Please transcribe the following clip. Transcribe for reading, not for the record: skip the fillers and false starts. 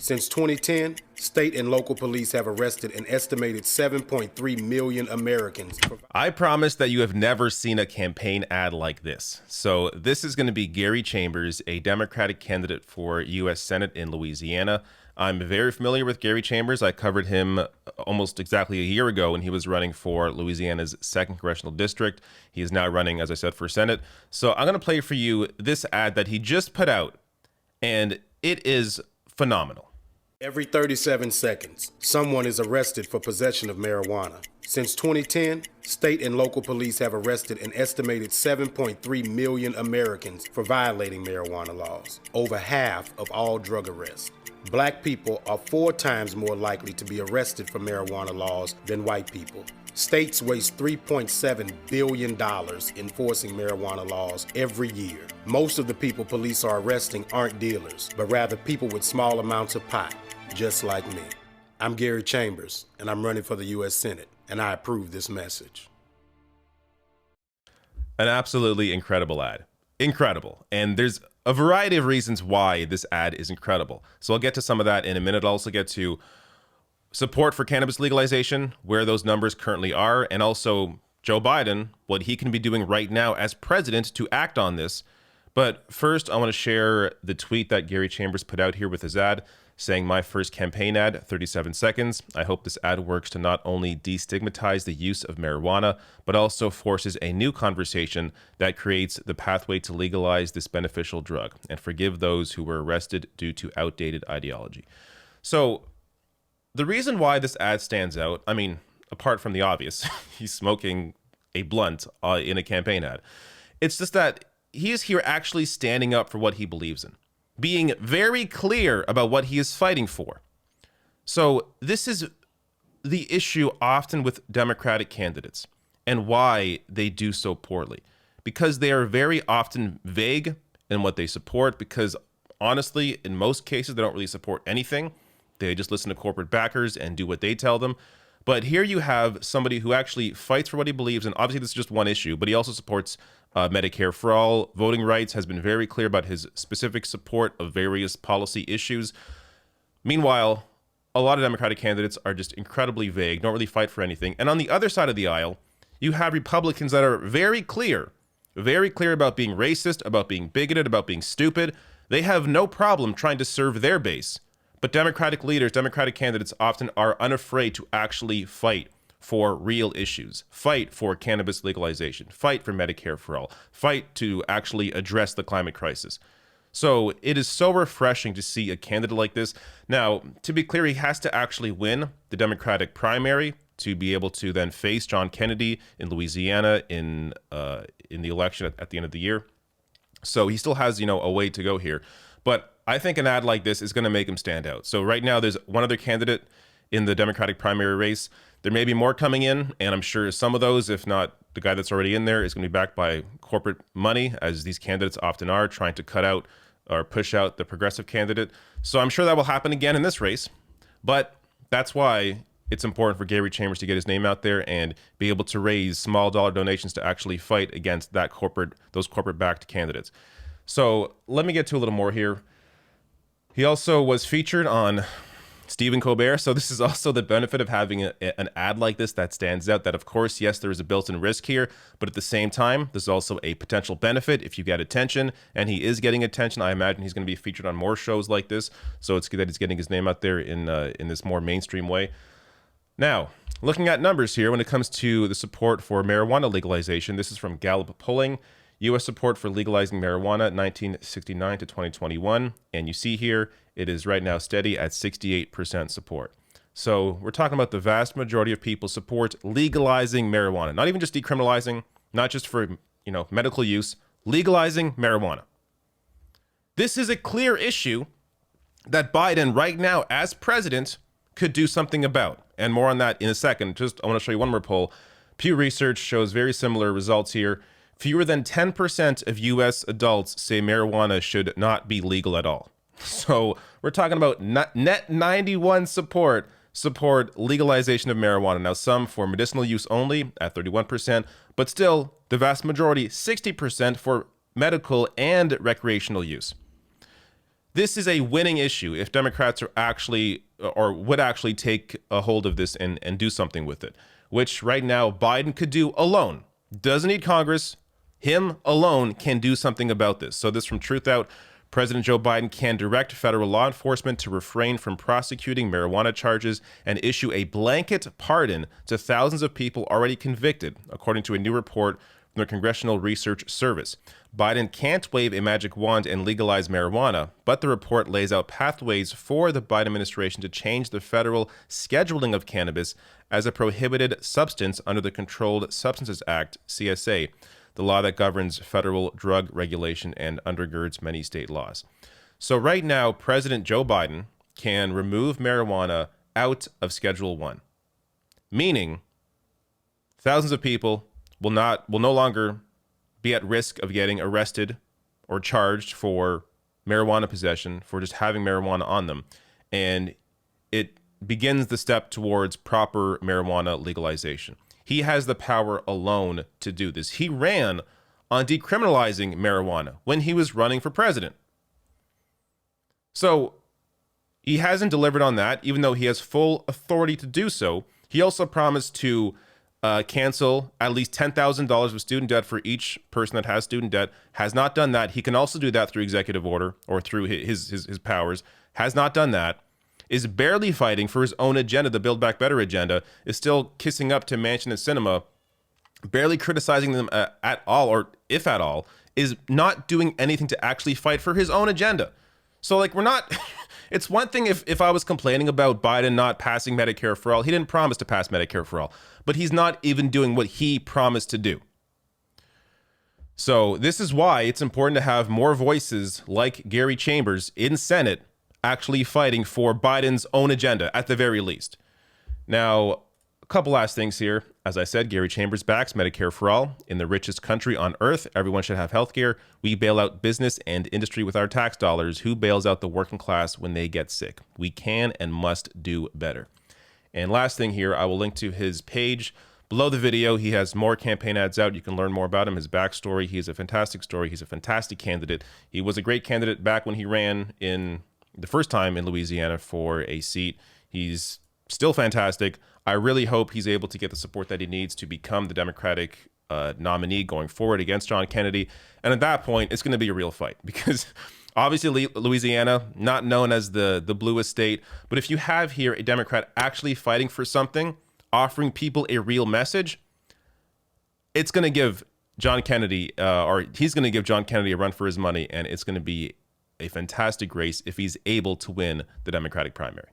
Since 2010, state and local police have arrested an estimated 7.3 million Americans. I promise that you have never seen a campaign ad like this. So this is going to be Gary Chambers, a Democratic candidate for U.S. Senate in Louisiana. I'm very familiar with Gary Chambers. I covered him almost exactly a year ago when he was running for Louisiana's 2nd Congressional District. He is now running, as I said, for Senate. So I'm going to play for you this ad that he just put out, and it is phenomenal. Every 37 seconds, someone is arrested for possession of marijuana. Since 2010, state and local police have arrested an estimated 7.3 million Americans for violating marijuana laws, over half of all drug arrests. Black people are 4 times more likely to be arrested for marijuana laws than white people. States waste $3.7 billion enforcing marijuana laws every year. Most of the people police are arresting aren't dealers, but rather people with small amounts of pot, just like me. I'm Gary Chambers, and I'm running for the U.S. Senate, and I approve this message. An absolutely incredible ad. Incredible. And there's a variety of reasons why this ad is incredible. So I'll get to some of that in a minute. I'll also get to support for cannabis legalization, where those numbers currently are, and also Joe Biden, what he can be doing right now as president to act on this. But first, I want to share the tweet that Gary Chambers put out here with his ad, saying, "My first campaign ad, 37 seconds. I hope this ad works to not only destigmatize the use of marijuana, but also forces a new conversation that creates the pathway to legalize this beneficial drug and forgive those who were arrested due to outdated ideology." So the reason why this ad stands out, I mean, apart from the obvious, he's smoking a blunt in a campaign ad. It's just that he is here actually standing up for what he believes in, being very clear about what he is fighting for. So this is the issue often with Democratic candidates and why they do so poorly, because they are very often vague in what they support, because honestly, in most cases, they don't really support anything. They just listen to corporate backers and do what they tell them. But here you have somebody who actually fights for what he believes in. Obviously, this is just one issue, but he also supports Medicare for all, voting rights, has been very clear about his specific support of various policy issues. Meanwhile, a lot of Democratic candidates are just incredibly vague, don't really fight for anything. And on the other side of the aisle, you have Republicans that are very clear about being racist, about being bigoted, about being stupid. They have no problem trying to serve their base. But Democratic leaders, Democratic candidates often are unafraid to actually fight for real issues, fight for cannabis legalization, fight for Medicare for all, fight to actually address the climate crisis. So it is so refreshing to see a candidate like this. Now, to be clear, he has to actually win the Democratic primary to be able to then face John Kennedy in Louisiana in the election at the end of the year. So he still has, a way to go here. But I think an ad like this is going to make him stand out. So right now, there's one other candidate in the Democratic primary race. There may be more coming in, and I'm sure some of those, if not the guy that's already in there, is going to be backed by corporate money, as these candidates often are, trying to cut out or push out the progressive candidate. So I'm sure that will happen again in this race. But that's why it's important for Gary Chambers to get his name out there and be able to raise small dollar donations to actually fight against those corporate-backed candidates. So let me get to a little more here. He also was featured on Stephen Colbert. So this is also the benefit of having an ad like this that stands out, that of course, yes, there is a built-in risk here, but at the same time, there's also a potential benefit if you get attention, and he is getting attention. I imagine he's going to be featured on more shows like this. So it's good that he's getting his name out there in this more mainstream way. Now, looking at numbers here, when it comes to the support for marijuana legalization, this is from Gallup polling. U.S. support for legalizing marijuana, 1969 to 2021. And you see here, it is right now steady at 68% support. So we're talking about the vast majority of people support legalizing marijuana, not even just decriminalizing, not just for, medical use, legalizing marijuana. This is a clear issue that Biden right now as president could do something about. And more on that in a second. I want to show you one more poll. Pew Research shows very similar results here. Fewer than 10% of U.S. adults say marijuana should not be legal at all. So we're talking about net 91 support legalization of marijuana. Now, some for medicinal use only at 31%, but still the vast majority, 60% for medical and recreational use. this is a winning issue if Democrats are actually or would actually take a hold of this and do something with it, which right now Biden could do alone. Doesn't need Congress. Him alone can do something about this. So this from Truth Out. President Joe Biden can direct federal law enforcement to refrain from prosecuting marijuana charges and issue a blanket pardon to thousands of people already convicted, according to a new report from the Congressional Research Service. Biden can't wave a magic wand and legalize marijuana, but the report lays out pathways for the Biden administration to change the federal scheduling of cannabis as a prohibited substance under the Controlled Substances Act, CSA, the law that governs federal drug regulation and undergirds many state laws. So right now, President Joe Biden can remove marijuana out of Schedule 1, meaning thousands of people will no longer be at risk of getting arrested or charged for marijuana possession, for just having marijuana on them. And it begins the step towards proper marijuana legalization. He has the power alone to do this. He ran on decriminalizing marijuana when he was running for president. So he hasn't delivered on that, even though he has full authority to do so. He also promised to cancel at least $10,000 of student debt for each person that has student debt. Has not done that. He can also do that through executive order or through his powers. Has not done that. Is barely fighting for his own agenda, the Build Back Better agenda, is still kissing up to Manchin and Sinema, barely criticizing them at all, or if at all, is not doing anything to actually fight for his own agenda. So, like, we're not... It's one thing if I was complaining about Biden not passing Medicare for all. He didn't promise to pass Medicare for all, but he's not even doing what he promised to do. So this is why it's important to have more voices like Gary Chambers in Senate actually fighting for Biden's own agenda, at the very least. Now, a couple last things here. As I said, Gary Chambers backs Medicare for all. In the richest country on earth, everyone should have health care. We bail out business and industry with our tax dollars. Who bails out the working class when they get sick? We can and must do better. And last thing here, I will link to his page below the video. He has more campaign ads out. You can learn more about him, his backstory. He is a fantastic story. He's a fantastic candidate. He was a great candidate back when he ran in the first time in Louisiana for a seat. He's still fantastic. I really hope he's able to get the support that he needs to become the Democratic nominee going forward against John Kennedy. And at that point, it's going to be a real fight because obviously Louisiana, not known as the bluest state. But if you have here a Democrat actually fighting for something, offering people a real message, it's going to give John Kennedy, or he's going to give John Kennedy a run for his money. And it's going to be a fantastic race if he's able to win the Democratic primary.